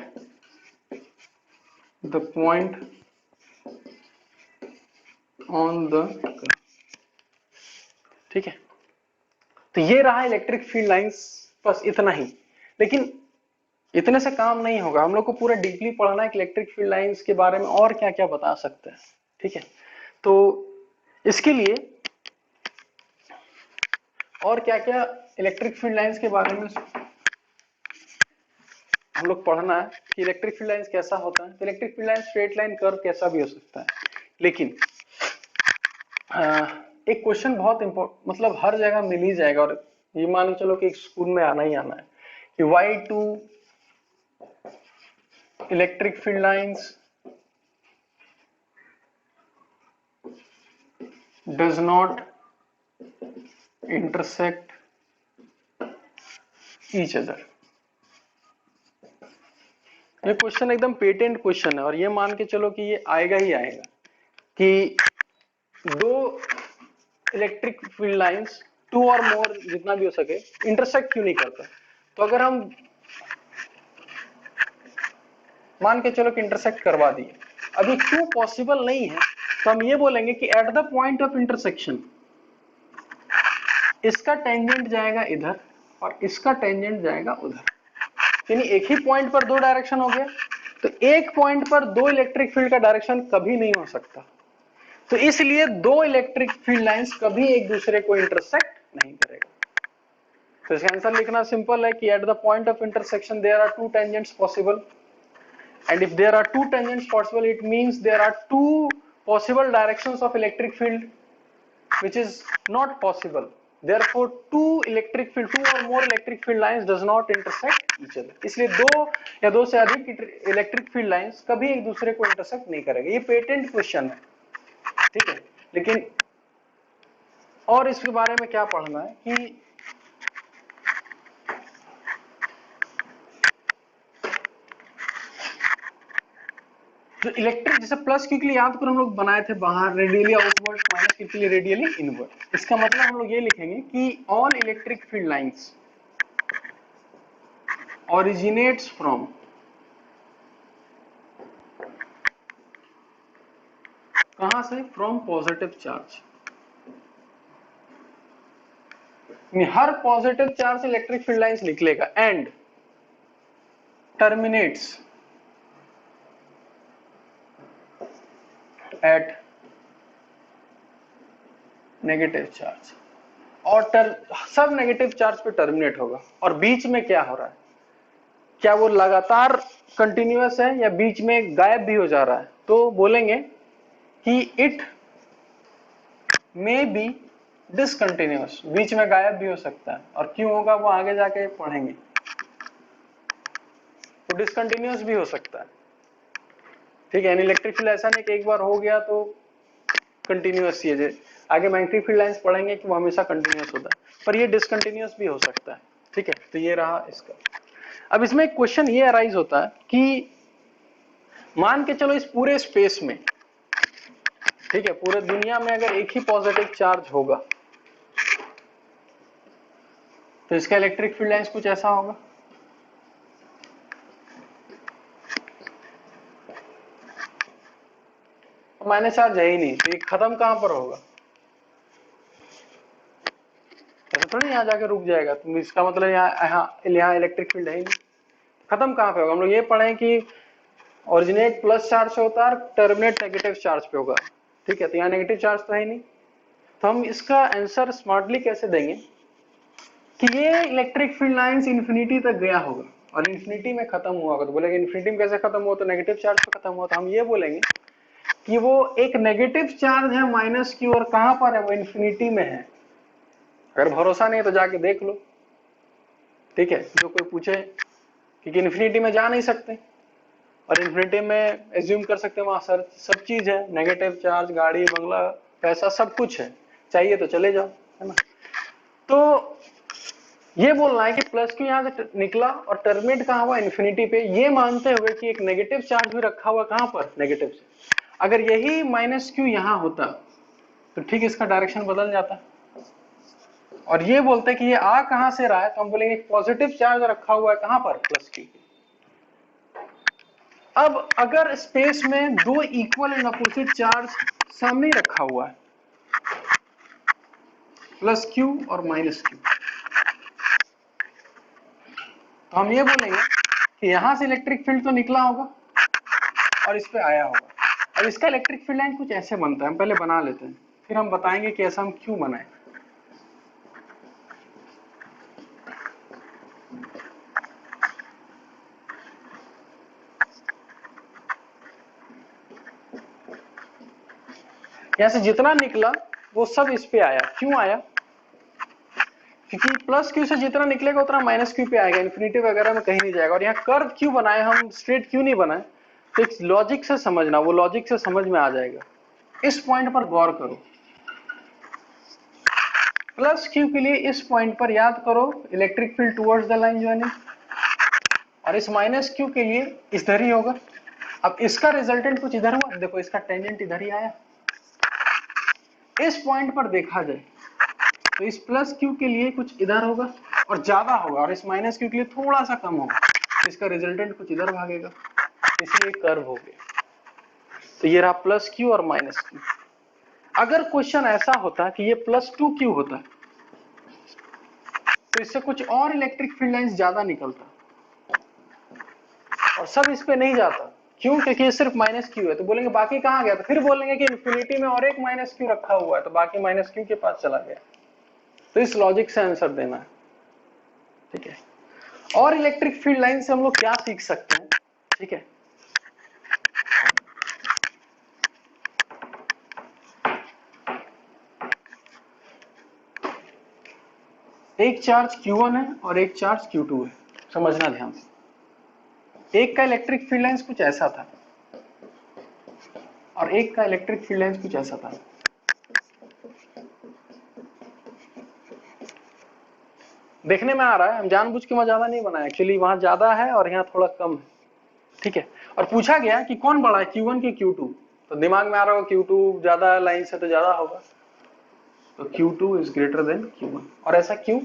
the point on the curve, ठीक है। तो ये रहा इलेक्ट्रिक फील्ड लाइंस, बस इतना ही। लेकिन इतने से काम नहीं होगा, हम लोग को पूरा डीपली पढ़ना है कि इलेक्ट्रिक फील्ड लाइंस के बारे में और क्या क्या बता सकते हैं, ठीक है। तो इसके लिए और क्या क्या इलेक्ट्रिक फील्ड लाइंस के बारे में हम लोग पढ़ना है कि इलेक्ट्रिक फील्ड लाइंस कैसा होता है। तो electric field line straight line curve कैसा भी हो सकता है, लेकिन एक क्वेश्चन बहुत इंपॉर्टेंट, मतलब हर जगह मिल ही जाएगा, और ये मान के चलो कि एक स्कूल में आना ही आना है, कि why two electric field lines does not intersect each other. ये क्वेश्चन एकदम पेटेंट क्वेश्चन है, और ये मान के चलो कि ये आएगा ही आएगा कि दो इलेक्ट्रिक फील्ड लाइंस, टू और मोर जितना भी हो सके, इंटरसेक्ट क्यों नहीं करते। तो अगर हम मान के चलो कि इंटरसेक्ट करवा दिए, अभी क्यों पॉसिबल नहीं है, तो हम ये बोलेंगे कि at the point of intersection, इसका टेंजेंट जाएगा इधर और इसका टेंजेंट जाएगा उधर, यानी एक ही पॉइंट पर दो डायरेक्शन हो गया। तो एक पॉइंट पर दो इलेक्ट्रिक फील्ड का डायरेक्शन कभी नहीं हो सकता, तो इसलिए दो इलेक्ट्रिक फील्ड लाइंस कभी एक दूसरे को इंटरसेक्ट नहीं करेगा। तो इसका आंसर लिखना सिंपल है कि at the point of intersection there are two tangents possible, and if there are two tangents possible, it means there are two possible directions of electric field which is not possible. Therefore two electric field, two or more electric field lines does not intersect each other. इसलिए दो या दो से अधिक electric field lines कभी एक दूसरे को इंटरसेक्ट नहीं करेंगे। ये पेटेंट क्वेश्चन है, ठीक है। लेकिन और इसके बारे में क्या पढ़ना है कि जो इलेक्ट्रिक, जैसे प्लस क्यू के लिए याद करो हम लोग बनाए थे बाहर रेडियली आउटवर्ड, माइनस क्यू के लिए रेडियली इनवर्ड। इसका मतलब हम लोग ये लिखेंगे कि all electric field lines originates from कहां से, from positive charge. Her positive charge से इलेक्ट्रिक फील्ड लाइंस निकलेगा and terminates at negative charge, और सब नेगेटिव चार्ज पे टर्मिनेट होगा। और बीच में क्या हो रहा है, क्या वो लगातार कंटिन्यूअस है या बीच में गायब भी हो जा रहा है, तो बोलेंगे कि इट मे बी डिसकंटिन्यूअस, बीच में गायब भी हो सकता है। और क्यों होगा वो आगे जाके पढ़ेंगे। तो डिसकंटिन्यूअस भी हो सकता है, ठीक है। इलेक्ट्रिक फील्ड ऐसा नहीं कि एक बार हो गया तो कंटिन्यूअस ही है, आगे मैग्नेटिक फील्ड लाइंस पढ़ेंगे कि वो हमेशा कंटिन्यूअस होता है, पर ये डिसकंटिन्यूअस भी हो सकता है, ठीक है। तो ये रहा इसका। अब इसमें एक क्वेश्चन ये अराइज होता है कि मान के चलो इस पूरे स्पेस में, ठीक है, पूरे दुनिया में अगर एक ही पॉजिटिव चार्ज होगा तो इसका इलेक्ट्रिक फील्ड लाइंस कुछ ऐसा होगा। माइनस चार्ज है ही नहीं, तो ये खत्म कहां पर होगा, ऐसा थोड़ी यहां जाके रुक जाएगा। तो इसका मतलब यहाँ इलेक्ट्रिक फील्ड है ही नहीं, खत्म कहां पे होगा। हम लोग ये पढ़े कि ओरिजिनेट प्लस चार्ज से होता है, टर्मिनेट नेगेटिव चार्ज पे होगा, ठीक है। तो यहाँ नेगेटिव चार्ज तो है ही नहीं, तो हम इसका आंसर स्मार्टली कैसे देंगे कि ये इलेक्ट्रिक फील्ड लाइंस इंफिनिटी तक गया होगा और इंफिनिटी में खत्म हुआ होगा। तो बोलेंगे इंफिनिटी में कैसे खत्म हुआ, तो नेगेटिव चार्ज पे खत्म हुआ। तो हम ये बोलेंगे कि वो एक नेगेटिव चार्ज है माइनस क्यू, और कहां पर है, वो इंफिनिटी में है। अगर भरोसा नहीं है तो जाके देख लो, ठीक है। जो कोई पूछे, क्योंकि इन्फिनिटी में जा नहीं सकते, और इन्फिनिटी में एज्यूम कर सकते हैं वहां सब चीज है, नेगेटिव चार्ज, गाड़ी, बंगला, पैसा, सब कुछ है, चाहिए तो चले जाओ, है ना। तो ये बोलना है कि प्लस क्यू यहां से निकला और टर्मिनेट कहां हुआ, इन्फिनिटी पे, ये मानते हुए कि एक नेगेटिव चार्ज भी रखा हुआ कहां पर, नेगेटिव से। अगर यही माइनस क्यू यहां होता तो ठीक इसका डायरेक्शन बदल जाता। और ये बोलते कि ये आ कहां से रहा है, तो हम बोलेंगे पॉजिटिव चार्ज रखा हुआ है कहां पर, प्लस क्यू। अब अगर स्पेस में दो इक्वल एंड अपोजिट चार्ज सामने रखा हुआ है, प्लस क्यू और माइनस क्यू, तो हम ये बोलेंगे कि यहां से इलेक्ट्रिक फील्ड तो निकला होगा और इस पे आया होगा। अब इसका इलेक्ट्रिक फील्ड लाइन कुछ ऐसे बनता है, हम पहले बना लेते हैं, फिर हम बताएंगे कि ऐसा हम क्यों बनाए। यहां से जितना निकला वो सब इस पे आया, क्यों आया, क्योंकि प्लस क्यू से जितना निकलेगा उतना माइनस क्यू पे आएगा, इन्फिनिटी वगैरह में कहीं नहीं जाएगा। और यहाँ कर्व क्यों बनाए हम, स्ट्रेट क्यों नहीं बनाए, तो एक लॉजिक से समझना, वो लॉजिक से समझ में आ जाएगा। इस पॉइंट पर गौर करो, प्लस क्यू के लिए इस पॉइंट पर याद करो electric field towards the line joining, और इस माइनस क्यू के लिए इधर ही होगा। अब इसका रिजल्टेंट कुछ इधर हुआ, देखो इसका टेंजेंट इधर ही आया। इस पॉइंट पर देखा जाए तो इस प्लस क्यू के लिए कुछ इधर होगा और ज्यादा होगा, और इस माइनस क्यू के लिए थोड़ा सा कम होगा, इसका रिजल्टेंट कुछ इधर भागेगा, इसलिए कर्व हो गया। तो ये रहा प्लस क्यू और माइनस क्यू। अगर क्वेश्चन ऐसा होता कि ये प्लस टू क्यू होता तो इससे कुछ और इलेक्ट्रिक फील्ड लाइंस ज्यादा निकलता और सब इस पे नहीं जाता। क्यों? क्योंकि ये सिर्फ माइनस क्यू है। तो बोलेंगे बाकी कहाँ गया? तो फिर बोलेंगे कि इन्फिनिटी में और एक माइनस क्यू रखा हुआ है, तो बाकी माइनस क्यू के पास चला गया। तो इस लॉजिक से आंसर देना है, ठीक है। और इलेक्ट्रिक फील्ड लाइन से हम लोग क्या सीख सकते हैं, ठीक है। एक चार्ज Q1 है और एक चार्ज Q2 है, समझना ध्यान से। एक का इलेक्ट्रिक फील्ड लाइंस कुछ ऐसा था और एक का इलेक्ट्रिक फील्ड लाइंस कुछ ऐसा था। देखने में आ रहा है, हम जानबूझ के वहां ज्यादा नहीं बनाया, एक्चुअली वहां ज्यादा है और यहाँ थोड़ा कम है, ठीक है। और पूछा गया कि कौन बड़ा है, Q1 की Q2? तो दिमाग में आ रहा होगा Q2 ज्यादा लाइन से तो ज्यादा होगा, तो Q2 is greater then Q1। और ऐसा क्यों?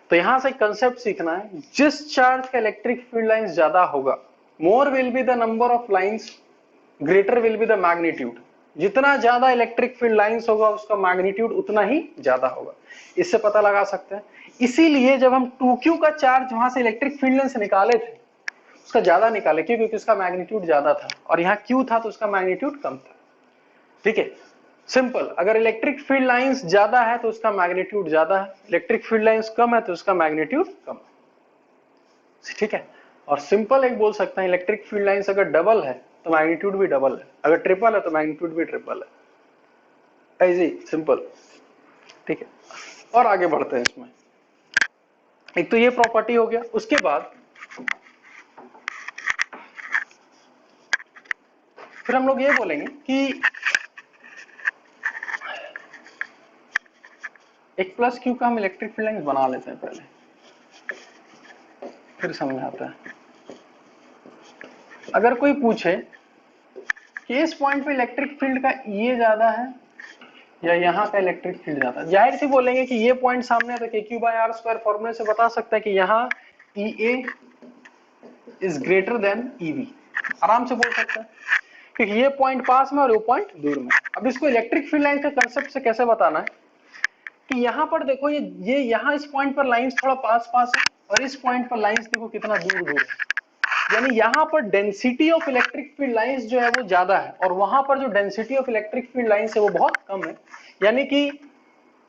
तो यहां से कंसेप्ट सीखना है, जिस चार्ज का इलेक्ट्रिक फील्ड लाइंस ज्यादा होगा, more will be the number of lines, greater will be the magnitude. जितना ज्यादा इलेक्ट्रिक फील्ड लाइंस होगा उसका मैग्नीट्यूड उतना ही ज्यादा होगा। इससे पता लगा सकते हैं। इसीलिए जब हम 2Q का चार्ज वहां से इलेक्ट्रिक फील्ड लाइंस निकाले थे, उसका ज्यादा निकाले, क्यों? क्योंकि उसका मैग्नीट्यूड ज्यादा था, और यहाँ Q था तो उसका मैग्नीट्यूड कम था, ठीक है। सिंपल, अगर इलेक्ट्रिक फील्ड लाइंस ज्यादा है तो उसका मैग्नीट्यूड ज्यादा है, इलेक्ट्रिक फील्ड लाइंस कम है तो उसका मैग्नीट्यूड कम है, ठीक है। और सिंपल एक बोल सकते हैं, इलेक्ट्रिक फील्ड लाइंस अगर डबल है तो मैग्नीट्यूड भी डबल है, अगर ट्रिपल है तो मैग्नीट्यूड भी ट्रिपल है। इजी सिंपल, ठीक है। और आगे बढ़ते हैं इसमें। एक तो ये प्रॉपर्टी हो गया, उसके बाद फिर हम लोग ये बोलेंगे कि एक प्लस क्यू का हम इलेक्ट्रिक फील्ड लाइंस बना लेते हैं पहले, फिर समझाते हैं। अगर कोई पूछे कि इस पॉइंट पे इलेक्ट्रिक फील्ड का ये ज्यादा है या यहाँ का इलेक्ट्रिक फील्ड ज्यादा है, जाहिर सी बोलेंगे कि ये पॉइंट सामने है तो KQ/R² फॉर्मूले से बता सकता है कि यहाँ EA is greater then EB, आराम से बोल सकता है, क्योंकि ये पॉइंट पास में और वो पॉइंट दूर में। अब इसको इलेक्ट्रिक फील्ड लाइन के कंसेप्ट से कैसे बताना है कि यहाँ पर देखो, ये यहाँ इस पॉइंट पर लाइंस थोड़ा पास पास है और इस पॉइंट पर लाइंस देखो कितना दूर दूर है, यानी यहाँ पर density of electric field lines जो है वो ज्यादा है और वहां पर जो density of electric field lines है वो बहुत कम है। यानी कि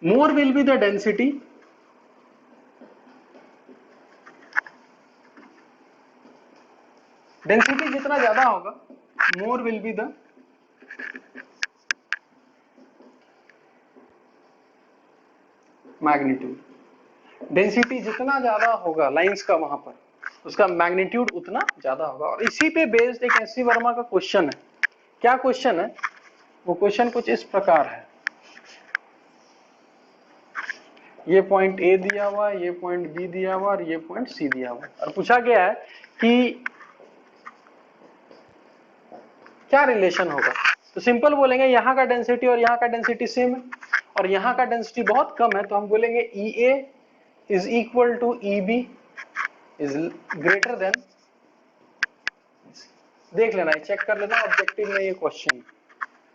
more will be the density जितना ज्यादा होगा, more will be the magnitude. Density जितना ज्यादा होगा लाइंस का वहां पर, उसका मैग्नीट्यूड उतना ज्यादा होगा। और इसी पे बेस्ड एक एस सी वर्मा का क्वेश्चन है। क्या क्वेश्चन है? वो क्वेश्चन कुछ इस प्रकार है, ये पॉइंट ए दिया हुआ, ये पॉइंट बी दिया हुआ और ये पॉइंट सी दिया हुआ, और पूछा गया है कि क्या रिलेशन होगा। तो सिंपल बोलेंगे यहाँ का डेंसिटी और यहाँ का डेंसिटी सेम है और यहाँ का डेंसिटी बहुत कम है, तो हम बोलेंगे EA is equal to EB is greater than. देख लेना, चेक कर लेना ऑब्जेक्टिव में ये क्वेश्चन,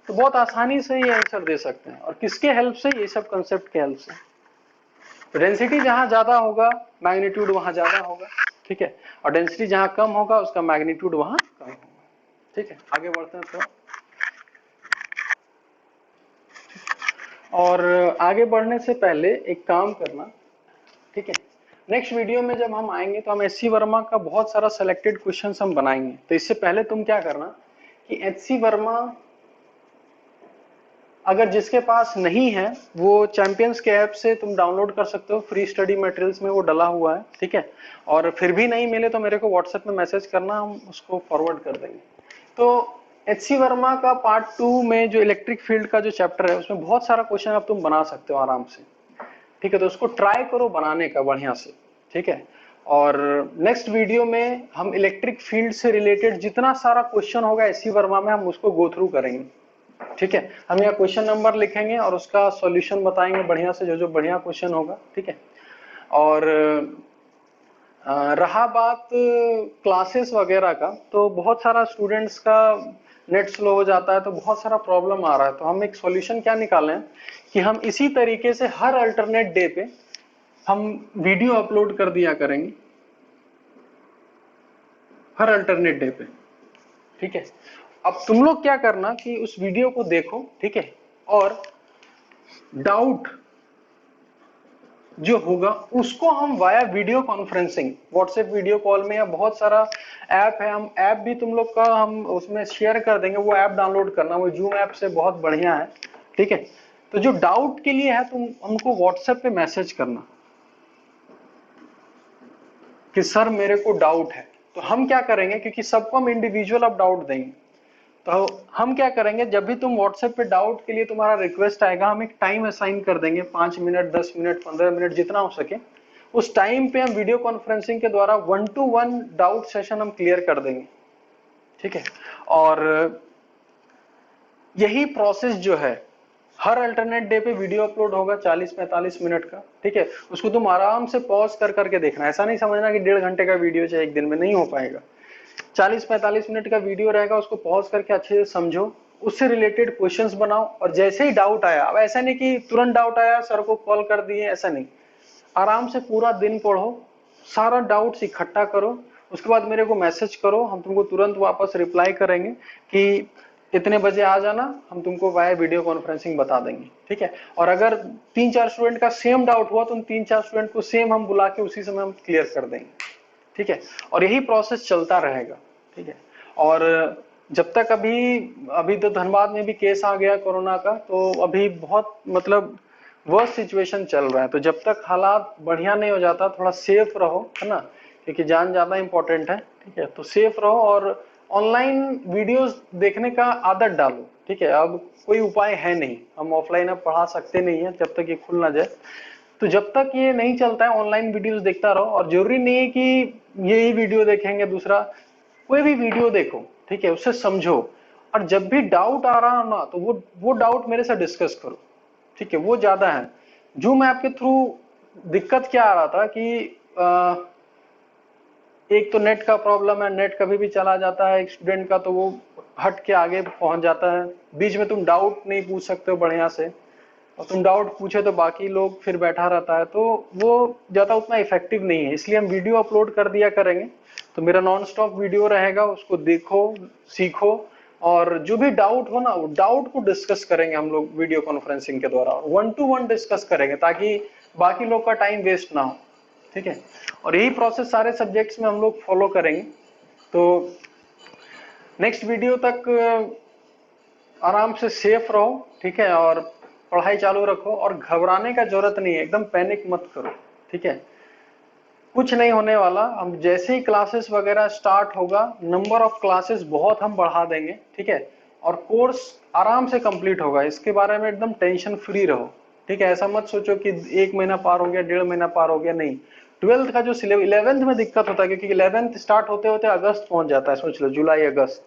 तो बहुत आसानी से ये आंसर दे सकते हैं। और किसके हेल्प से? ये सब कंसेप्ट के हेल्प से। तो डेंसिटी जहां ज्यादा होगा मैग्नीट्यूड वहां ज्यादा होगा, ठीक है, और डेंसिटी जहां कम होगा उसका मैग्नीट्यूड वहां कम होगा, ठीक है। आगे बढ़ते हैं तो, और आगे बढ़ने से पहले एक काम करना, ठीक है, नेक्स्ट वीडियो में जब हम आएंगे तो हम एच सी वर्मा का बहुत सारा सिलेक्टेड क्वेश्चन हम बनाएंगे। तो इससे पहले तुम क्या करना कि एच सी वर्मा अगर जिसके पास नहीं है वो चैंपियंस के ऐप से तुम डाउनलोड कर सकते हो, फ्री स्टडी मटेरियल्स में वो डला हुआ है, ठीक है। और फिर भी नहीं मिले तो मेरे को व्हाट्सएप में मैसेज करना, हम उसको फॉरवर्ड कर देंगे। तो एच सी वर्मा का पार्ट 2 में जो इलेक्ट्रिक फील्ड का जो चैप्टर है उसमें बहुत सारा क्वेश्चन अब तुम बना सकते हो आराम से, ठीक है। तो उसको ट्राई करो बनाने का बढ़िया से, ठीक है। और नेक्स्ट वीडियो में हम इलेक्ट्रिक फील्ड से रिलेटेड जितना सारा क्वेश्चन होगा एच सी वर्मा में हम उसको गो थ्रू करेंगे, ठीक है। हम यहाँ क्वेश्चन नंबर लिखेंगे और उसका सॉल्यूशन बताएंगे बढ़िया से, जो बढ़िया क्वेश्चन होगा, ठीक है। और रहा बात क्लासेस वगैरह का, तो बहुत सारा स्टूडेंट्स का नेट स्लो हो जाता है, तो बहुत सारा प्रॉब्लम आ रहा है। तो हम एक सॉल्यूशन क्या निकालें कि हम इसी तरीके से हर अल्टरनेट डे पे हम वीडियो अपलोड कर दिया करेंगे हर अल्टरनेट डे पे, ठीक है। अब तुम लोग क्या करना कि उस वीडियो को देखो, ठीक है, और डाउट जो होगा उसको हम via video conferencing, WhatsApp video call में, या बहुत सारा ऐप है, हम ऐप भी तुम लोग का हम उसमें शेयर कर देंगे, वो ऐप डाउनलोड करना, वो जूम ऐप से बहुत बढ़िया है, ठीक है। तो जो डाउट के लिए है तुम हमको व्हाट्सएप पे मैसेज करना कि सर मेरे को डाउट है। तो हम क्या करेंगे, क्योंकि सबको हम इंडिविजुअल अब डाउट देंगे, तो हम क्या करेंगे, जब भी तुम व्हाट्सएप पे डाउट के लिए तुम्हारा रिक्वेस्ट आएगा, हम एक टाइम असाइन कर देंगे, 5 मिनट 10 मिनट 15 मिनट जितना हो सके, उस टाइम पे हम वीडियो कॉन्फ्रेंसिंग के द्वारा 1-to-1 डाउट सेशन हम क्लियर कर देंगे, ठीक है। और यही प्रोसेस जो है हर अल्टरनेट डे पे वीडियो अपलोड होगा 40-45 मिनट का, ठीक है। उसको तुम आराम से पॉज कर करके देखना, ऐसा नहीं समझना कि 1.5 घंटे का वीडियो चाहिए एक दिन में, नहीं हो पाएगा। 40-45 मिनट का वीडियो रहेगा, उसको पॉज करके अच्छे से समझो, उससे रिलेटेड क्वेश्चंस बनाओ, और जैसे ही डाउट आया, अब ऐसा नहीं कि तुरंत डाउट आया सर को कॉल कर दिए, ऐसा नहीं, आराम से पूरा दिन पढ़ो, सारा डाउट्स इकट्ठा करो, उसके बाद मेरे को मैसेज करो, हम तुमको तुरंत वापस रिप्लाई करेंगे कि इतने बजे आ जाना, हम तुमको वाया वीडियो कॉन्फ्रेंसिंग बता देंगे, ठीक है। और अगर 3-4 स्टूडेंट का सेम डाउट हुआ तो उन 3-4 स्टूडेंट को सेम हम बुला के उसी समय हम क्लियर कर देंगे, ठीक है। और यही प्रोसेस चलता रहेगा, ठीक है। और जब तक अभी तो धनबाद में भी केस आ गया कोरोना का, तो अभी बहुत मतलब वर्स्ट सिचुएशन चल रहा है, तो जब तक हालात बढ़िया नहीं हो जाता, थोड़ा सेफ रहो, है ना, क्योंकि जान ज्यादा इंपॉर्टेंट है, ठीक है। तो सेफ रहो और ऑनलाइन वीडियोस देखने का आदत डालो, ठीक है। अब कोई उपाय है नहीं, हम ऑफलाइन अब पढ़ा सकते नहीं है जब तक ये खुल ना जाए, तो जब तक ये नहीं चलता है ऑनलाइन वीडियोस देखता रहो। और जरूरी नहीं है कि यही वीडियो देखेंगे, दूसरा कोई भी वीडियो देखो, ठीक है, उससे समझो, और जब भी डाउट आ रहा हो ना, तो वो डाउट मेरे से डिस्कस करो, ठीक है, वो ज्यादा है। जूम ऐप के थ्रू दिक्कत क्या आ रहा था कि एक तो नेट का प्रॉब्लम है, नेट कभी भी चला जाता है एक स्टूडेंट का, तो वो हट के आगे पहुंच जाता है, बीच में तुम डाउट नहीं पूछ सकते हो बढ़िया से, और तुम डाउट पूछे तो बाकी लोग फिर बैठा रहता है, तो वो ज्यादा उतना इफेक्टिव नहीं है। इसलिए हम वीडियो अपलोड कर दिया करेंगे, तो मेरा नॉन स्टॉप वीडियो रहेगा, उसको देखो, सीखो, और जो भी डाउट हो ना, वो डाउट को डिस्कस करेंगे हम लोग वीडियो कॉन्फ्रेंसिंग के द्वारा, 1-to-1 डिस्कस करेंगे, ताकि बाकी लोग का टाइम वेस्ट ना हो, ठीक है। और यही प्रोसेस सारे सब्जेक्ट्स में हम लोग फॉलो करेंगे। तो नेक्स्ट वीडियो तक आराम से सेफ रहो, ठीक है, और पढ़ाई चालू रखो, और घबराने का जरूरत नहीं है, एकदम पैनिक मत करो, ठीक है, कुछ नहीं होने वाला। हम जैसे ही क्लासेस वगैरह स्टार्ट होगा, नंबर ऑफ क्लासेस बहुत हम बढ़ा देंगे, ठीक है, और कोर्स आराम से कंप्लीट होगा, इसके बारे में एकदम टेंशन फ्री रहो, ठीक है। ऐसा मत सोचो कि 1 महीना पार हो गया, 1.5 महीना पार हो गया, नहीं। 12th का जो सिलेबस, 11th में दिक्कत होता है, क्योंकि 11th स्टार्ट होते होते अगस्त पहुंच जाता है, सोच लो जुलाई अगस्त,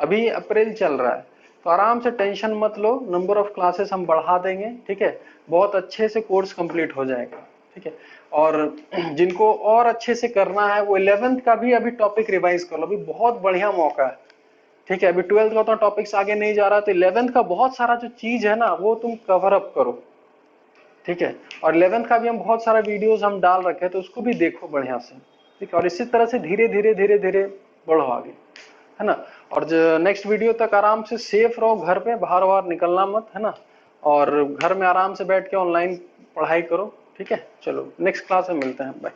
अभी अप्रैल चल रहा है, तो आराम से टेंशन मत लो, नंबर ऑफ क्लासेस हम बढ़ा देंगे, ठीक है, बहुत अच्छे से कोर्स कंप्लीट हो जाएगा, ठीक है। और जिनको और अच्छे से करना है, वो 11th का भी अभी टॉपिक रिवाइज कर लो, अभी बहुत बढ़िया मौका है, ठीक है। अभी 12th का उतना टॉपिक्स आगे नहीं जा रहा, तो 11th का बहुत सारा जो चीज है ना, वो तुम कवर अप करो, ठीक है। और 11th का भी हम बहुत सारा वीडियोस हम डाल रखे हैं, तो उसको भी देखो बढ़िया से, ठीक है। और इसी तरह से धीरे धीरे धीरे धीरे बढ़ो आगे, है ना। और जो नेक्स्ट वीडियो तक आराम से सेफ रहो, घर पे बाहर बाहर निकलना मत, है ना, और घर में आराम से बैठ के ऑनलाइन पढ़ाई करो, ठीक है। चलो नेक्स्ट क्लास में मिलते हैं, बाय।